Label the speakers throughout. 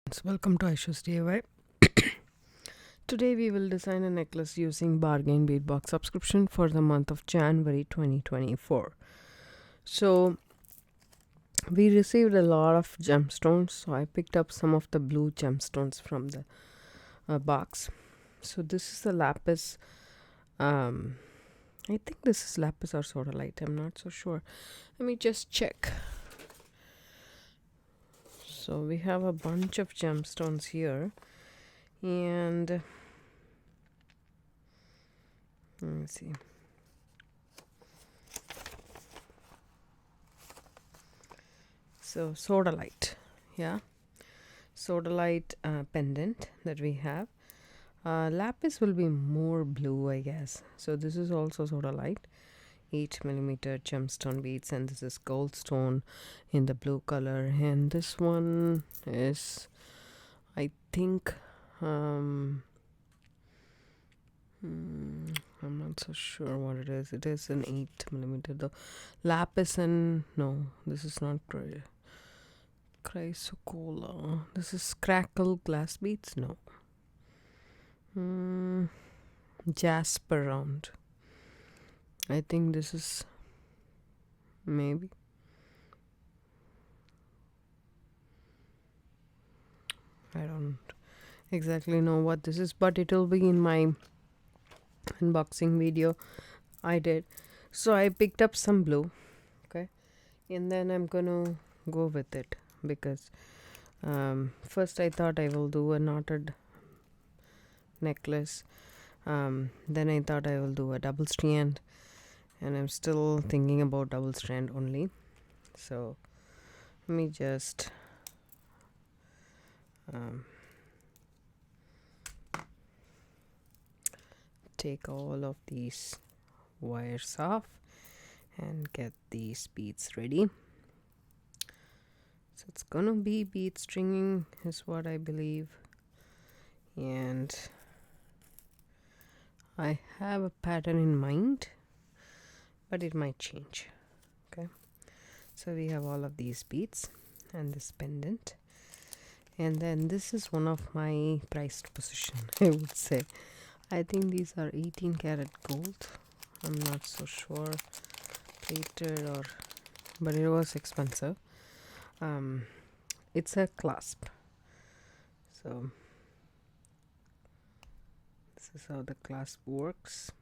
Speaker 1: Welcome to Aisha's DIY. Today we will design a necklace using bargain beadbox subscription for the month of January 2024. So we received a lot of gemstones, so I picked up some of the blue gemstones from the box. So this is the lapis. I think this is lapis or sodalite. I'm not so sure. Let me just check. So we have a bunch of gemstones here, and let me see. So sodalite, yeah, sodalite pendant that we have. Lapis will be more blue, I guess. So this is also sodalite, 8mm gemstone beads, and this is goldstone in the blue color. And this one is, I think, I'm not so sure what it is. It is an 8mm though. Lapis and no, this is not chrysocolla. This is crackle glass beads. No. Jasper round. I think this is maybe. I don't exactly know what this is, but it will be in my unboxing video I did. So I picked up some blue, okay, and then I'm gonna go with it because first I thought I will do a knotted necklace, then I thought I will do a double strand, and I'm still thinking about double strand only. So let me just take all of these wires off and get these beads ready. So it's gonna be bead stringing is what I believe, and I have a pattern in mind, but it might change. Okay, so we have all of these beads and this pendant, and then this is one of my prized possession, I would say. I think these are 18 karat gold. I'm not so sure, plated or, but it was expensive. It's a clasp. So this is how the clasp works,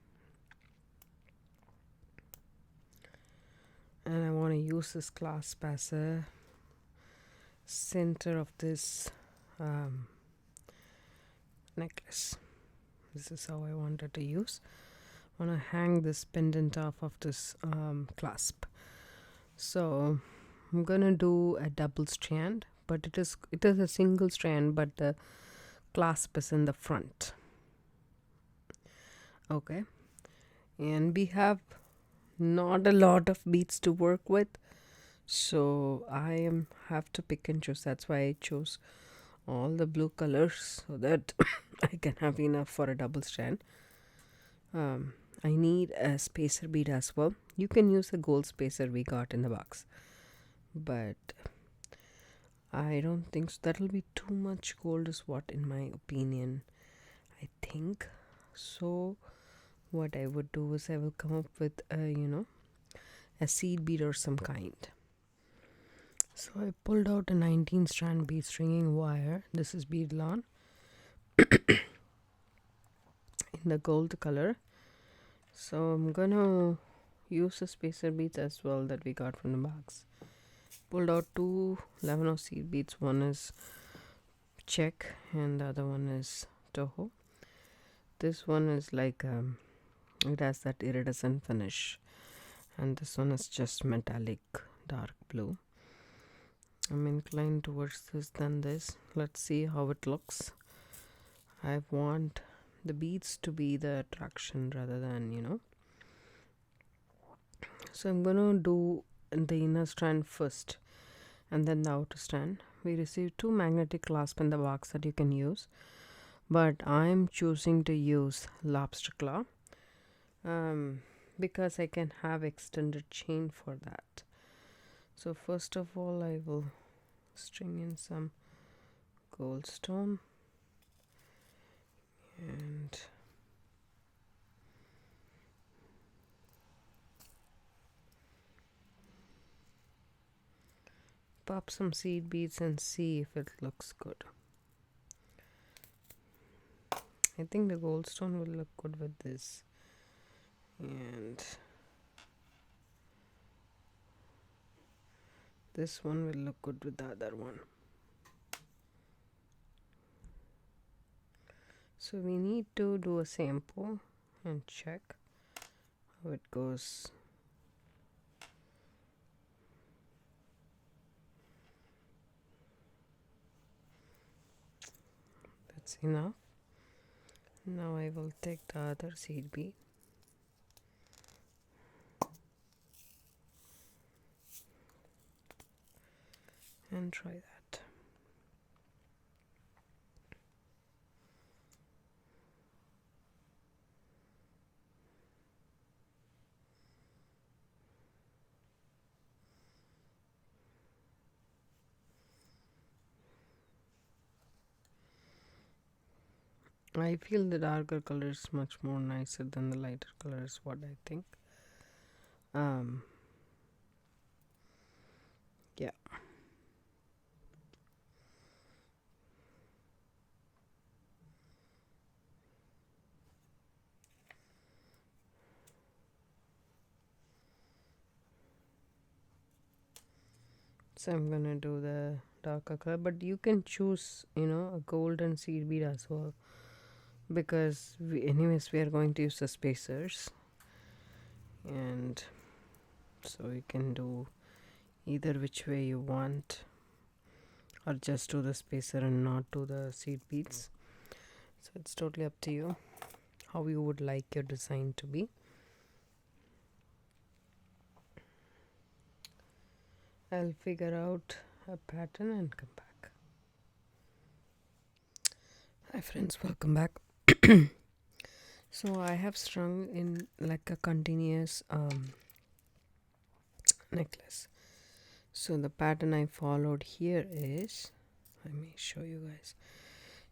Speaker 1: and I want to use this clasp as a center of this necklace. This is how I wanted to use. I want to hang this pendant off of this clasp. So I'm gonna do a double strand, but it is a single strand, but the clasp is in the front. Okay, and we have not a lot of beads to work with, so I have to pick and choose. That's why I chose all the blue colors so that I can have enough for a double strand. I need a spacer bead as well. You can use the gold spacer we got in the box, but I don't think so. That'll be too much gold is what, in my opinion, I think. So what I would do is I will come up with a seed bead or some kind. So I pulled out a 19 strand bead stringing wire. This is bead lawn in the gold color. So I'm gonna use the spacer beads as well that we got from the box. Pulled out two 11 seed beads. One is check and the other one is toho. This one is like it has that iridescent finish, and this one is just metallic dark blue. I'm inclined towards this than this. Let's see how it looks. I want the beads to be the attraction rather than. So I'm gonna do the inner strand first and then the outer strand. We received two magnetic clasps in the box that you can use, but I'm choosing to use lobster claw because I can have extended chain for that. So first of all, I will string in some gold stone and pop some seed beads and see if it looks good. I think the gold stone will look good with this, and this one will look good with the other one. So we need to do a sample and check how it goes. That's enough. Now I will take the other seed bead and try that. I feel the darker color is much more nicer than the lighter color is what I think. Yeah. So I'm gonna do the darker color, but you can choose, a golden seed bead as well, because anyways we are going to use the spacers, and so you can do either which way you want, or just do the spacer and not do the seed beads. So it's totally up to you how you would like your design to be. I'll figure out a pattern and come back. Hi friends, welcome back. So I have strung in like a continuous necklace. So the pattern I followed here is, let me show you guys.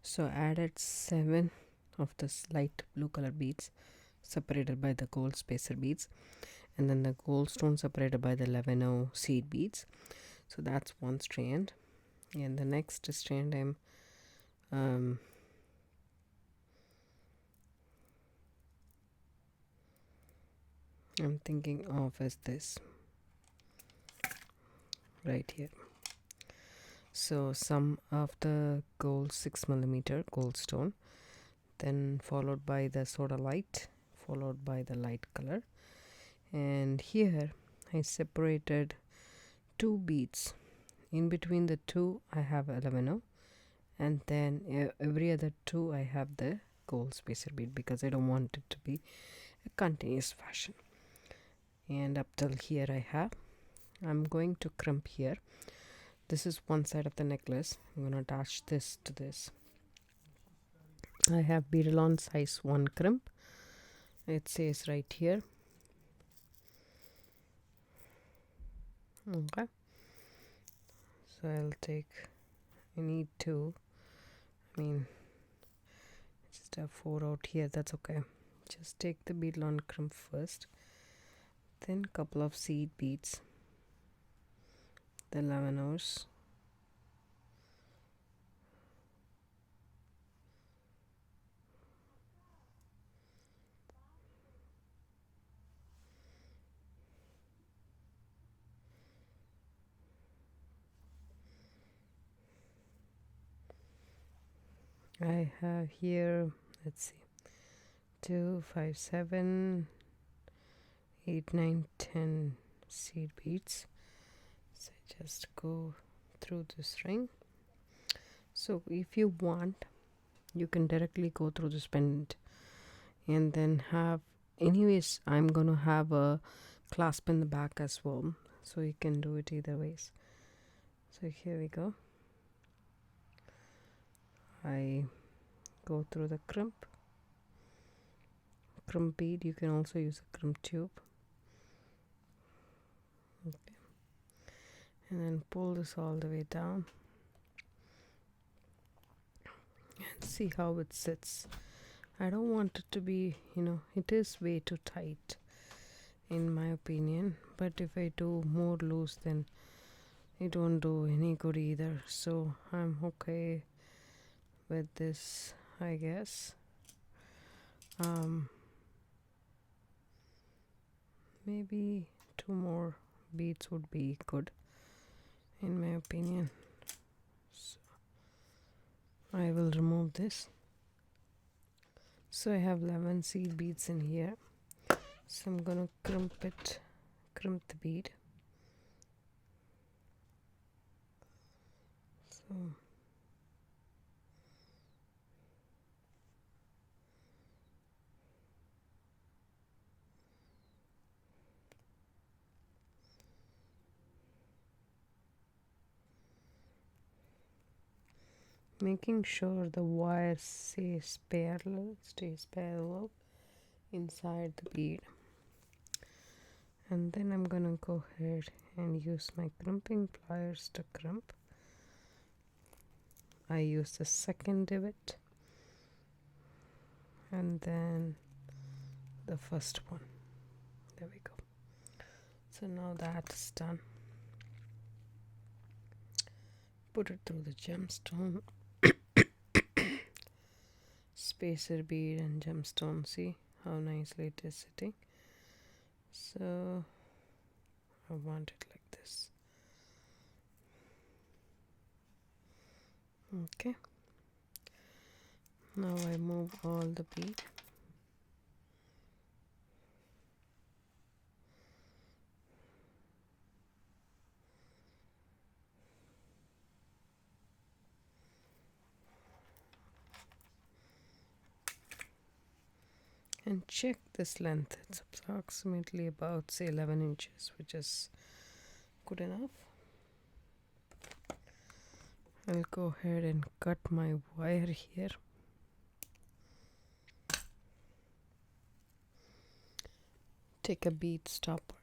Speaker 1: So I added 7 of the light blue color beads separated by the gold spacer beads, and then the gold stone separated by the 11 seed beads. So that's one strand, and the next strand I'm thinking of as this right here. So some of the gold 6mm gold stone, then followed by the soda light, followed by the light color, and here I separated 2 beads. In between the 2 I have 11, and then every other 2 I have the gold spacer bead, because I don't want it to be a continuous fashion. And up till here I'm going to crimp here. This is one side of the necklace. I'm going to attach this to this. I have beadle on size 1 crimp. It says right here. Okay. So I'll take, I need 2. Just have 4 out here. That's okay. Just take the beadle on crimp first. Then couple of seed beads. The 11s. I have here, let's see, 2, 5, 7, 8, 9, 10 seed beads. So just go through this ring. So if you want, you can directly go through this pendant and then have, anyways I'm gonna have a clasp in the back as well, so you can do it either ways. So here we go. I go through the crimp bead. You can also use a crimp tube. Okay. And then pull this all the way down. and see how it sits. I don't want it to be, it is way too tight in my opinion, but if I do more loose, then it won't do any good either. So I'm okay with this, I guess. Maybe 2 more beads would be good in my opinion. So I will remove this. So I have 11 seed beads in here. So I'm gonna crimp the bead. So making sure the wire stays parallel inside the bead. And then I'm gonna go ahead and use my crimping pliers to crimp. I use the second divot and then the first one. There we go. So now that's done. Put it through the gemstone, spacer bead and gemstone. See how nicely it is sitting. So I want it like this. Okay. Now I move all the bead. And check this length. It's approximately about say 11 inches, which is good enough. I'll go ahead and cut my wire here. Take a bead stopper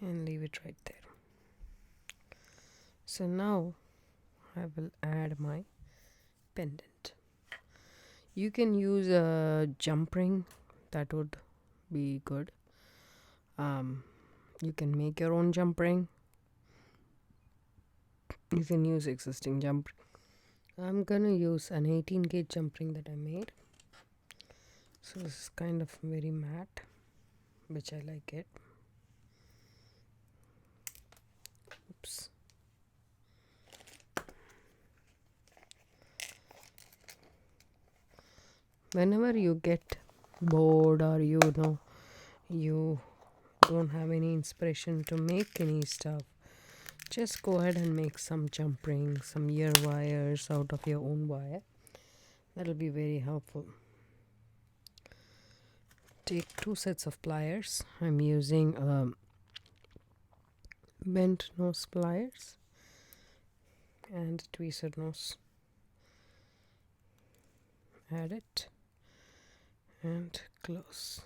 Speaker 1: and leave it right there. So now I will add my pendant. You can use a jump ring, that would be good. You can make your own jump ring. You can use existing jump ring. I'm gonna use an 18 gauge jump ring that I made. So this is kind of very matte, which I like it. Oops. Whenever you get bored or you don't have any inspiration to make any stuff, just go ahead and make some jump rings, some ear wires out of your own wire. That'll be very helpful. Take 2 sets of pliers. I'm using bent nose pliers and tweezer nose. Add it and close.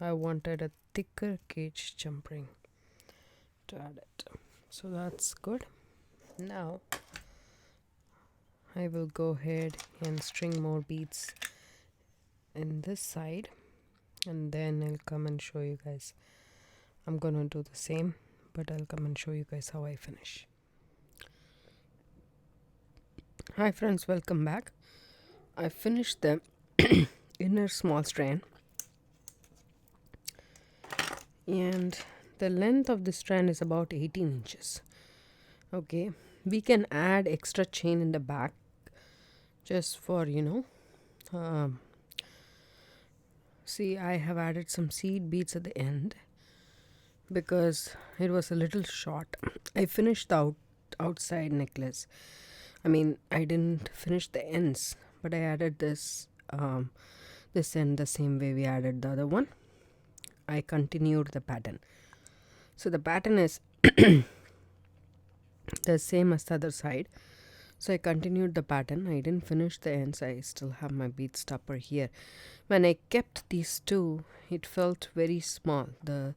Speaker 1: I wanted a thicker gauge jump ring to add it, so that's good. Now I will go ahead and string more beads in this side, and then I'll come and show you guys. I'm gonna do the same, but I'll come and show you guys how I finish. Hi friends, welcome back. I finished the inner small strand, and the length of the strand is about 18 inches. Okay, we can add extra chain in the back just for see, I have added some seed beads at the end because it was a little short. I finished the outside necklace. I mean, I didn't finish the ends, but I added this end the same way we added the other one. I continued the pattern. So the pattern is the same as the other side. So I continued the pattern. I didn't finish the ends. I still have my bead stopper here. When I kept these two, it felt very small, the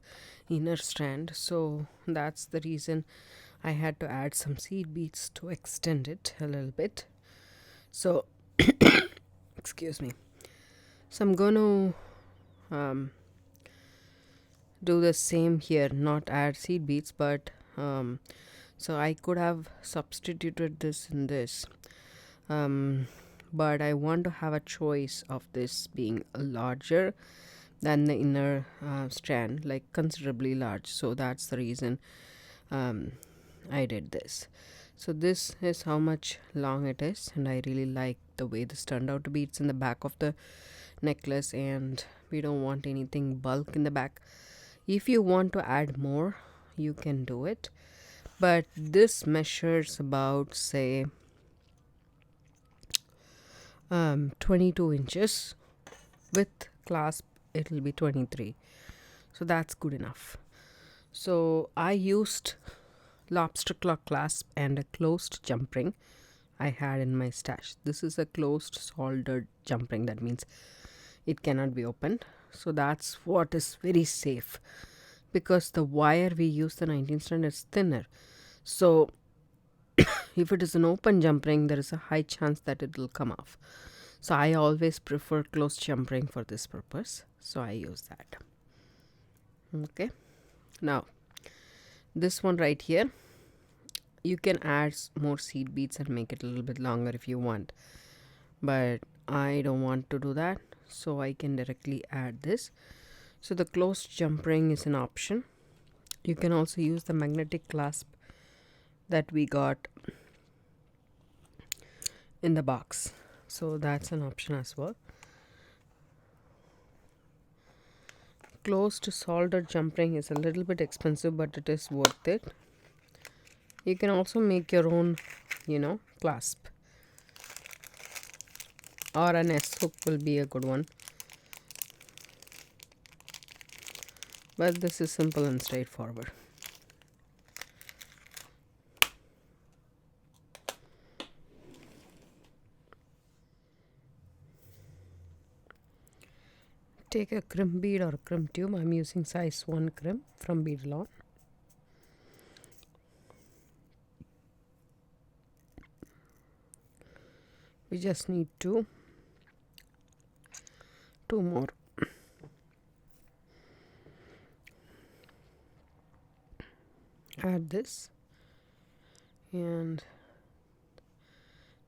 Speaker 1: inner strand. So that's the reason I had to add some seed beads to extend it a little bit. So, excuse me. So I'm going to do the same here, not add seed beads, but so I could have substituted this in this. But I want to have a choice of this being larger than the inner strand, like considerably large. So that's the reason I did this. So this is how much long it is, and I really like the way this turned out to be. It's in the back of the necklace, and we don't want anything bulk in the back. If you want to add more, you can do it, but this measures about, say, 22 inches. With clasp it'll be 23, so that's good enough. So I used lobster claw clasp and a closed jump ring I had in my stash. This is a closed soldered jump ring, that means it cannot be opened. So that's what is very safe, because the wire we use, the 19 strand, is thinner. So if it is an open jump ring, there is a high chance that it will come off. So I always prefer closed jump ring for this purpose, so I use that. Okay, now this one right here, you can add more seed beads and make it a little bit longer if you want, but I don't want to do that, so I can directly add this. So the closed jump ring is an option. You can also use the magnetic clasp that we got in the box, so that's an option as well. Closed soldered jump ring is a little bit expensive, but it is worth it. You can also make your own, clasp, or an S hook will be a good one, but this is simple and straightforward. Take a crimp bead or a crimp tube. I'm using size 1 crimp from Beadalon. We just need two more. Add this and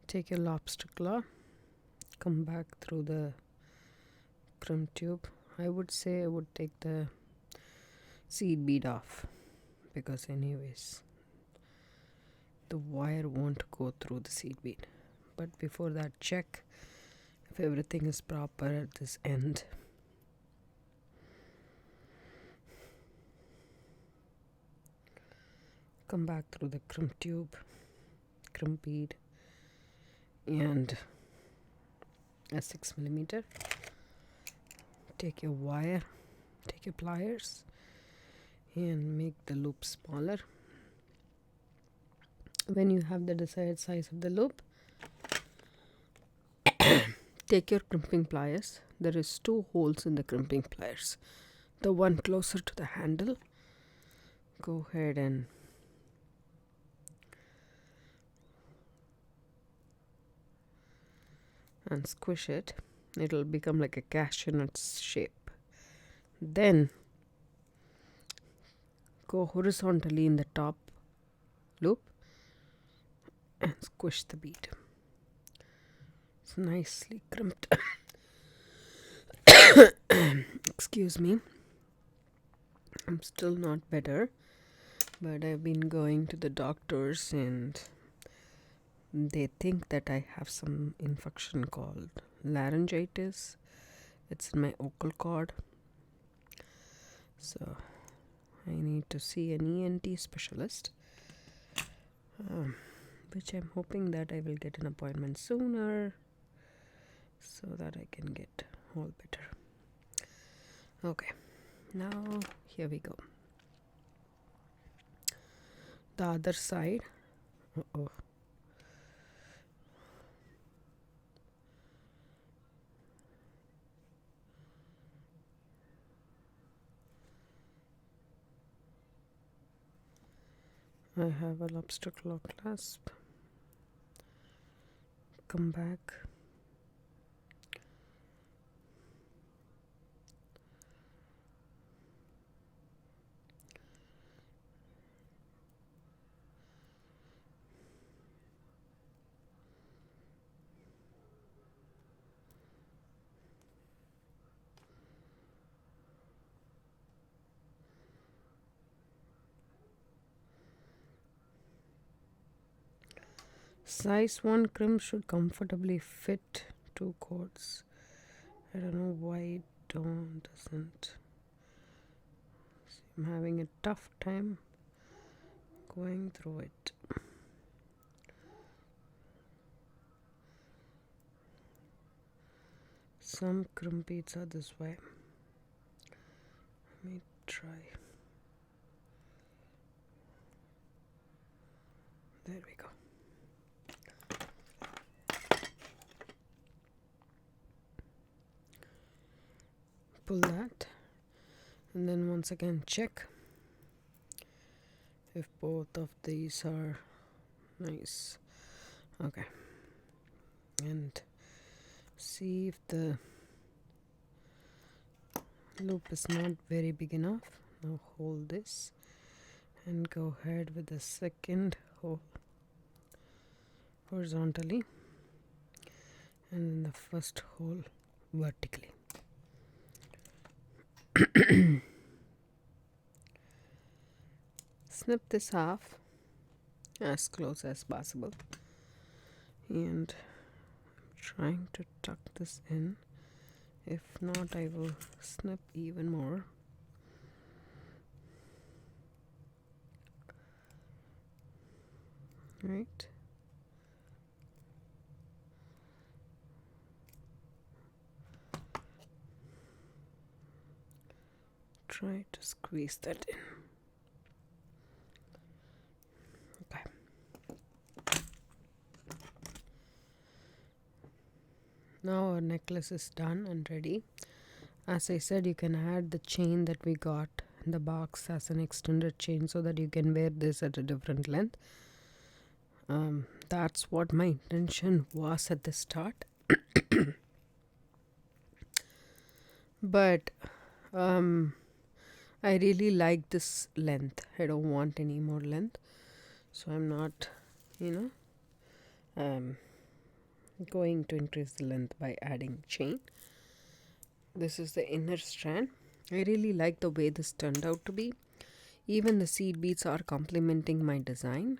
Speaker 1: take your lobster claw, come back through the crimp tube. I would say I would take the seed bead off, because anyways the wire won't go through the seed bead. But before that, check if everything is proper at this end. Come back through the crimp tube, crimp bead, and a 6mm. Take your wire, take your pliers, and make the loop smaller. When you have the desired size of the loop, take your crimping pliers. There is 2 holes in the crimping pliers. The one closer to the handle, go ahead and squish it. It'll become like a cashew nut shape. Then go horizontally in the top loop and squish the bead. It's nicely crimped. Excuse me, I'm still not better, but I've been going to the doctors and they think that I have some infection called laryngitis. It's in my vocal cord, so I need to see an ENT specialist, which I'm hoping that I will get an appointment sooner so that I can get all better. Okay, now here we go. The other side. I have a lobster claw clasp. Come back. Size 1 crimp should comfortably fit 2 cords. I don't know why it doesn't. I'm having a tough time going through it. Some crimp beads are this way. Let me try. There we go. Pull that, and then once again check if both of these are nice. Okay, and see if the loop is not very big enough. Now hold this and go ahead with the second hole horizontally and then the first hole vertically. Snip this half as close as possible, and I'm trying to tuck this in. If not, I will snip even more. Right. Try to squeeze that in. Okay. Now our necklace is done and ready. As I said, you can add the chain that we got in the box as an extended chain so that you can wear this at a different length. That's what my intention was at the start. But I really like this length. I don't want any more length, so I'm not, going to increase the length by adding chain. This is the inner strand. I really like the way this turned out to be. Even the seed beads are complementing my design.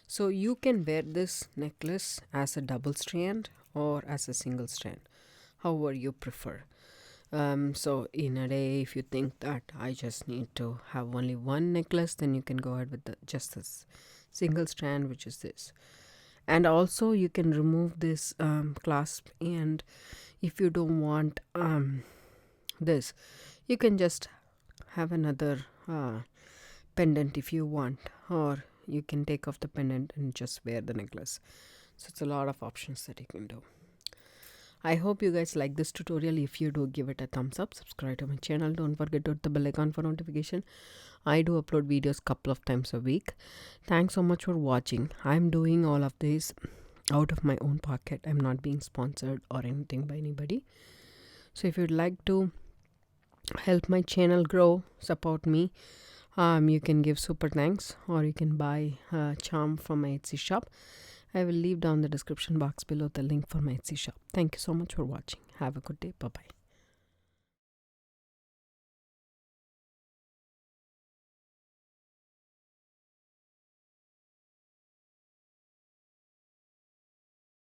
Speaker 1: So you can wear this necklace as a double strand or as a single strand, however you prefer. So in a day, if you think that I just need to have only one necklace, then you can go ahead with just this single strand, which is this. And also you can remove this clasp, and if you don't want this, you can just have another pendant if you want, or you can take off the pendant and just wear the necklace. So it's a lot of options that you can do. I hope you guys like this tutorial. If you do, give it a thumbs up, subscribe to my channel, don't forget to hit the bell icon for notification. I do upload videos couple of times a week. Thanks so much for watching. I'm doing all of this out of my own pocket. I'm not being sponsored or anything by anybody. So if you'd like to help my channel grow, support me, you can give super thanks, or you can buy a charm from my Etsy shop. I will leave down the description box below the link for my Etsy shop. Thank you so much for watching. Have a good day. Bye-bye.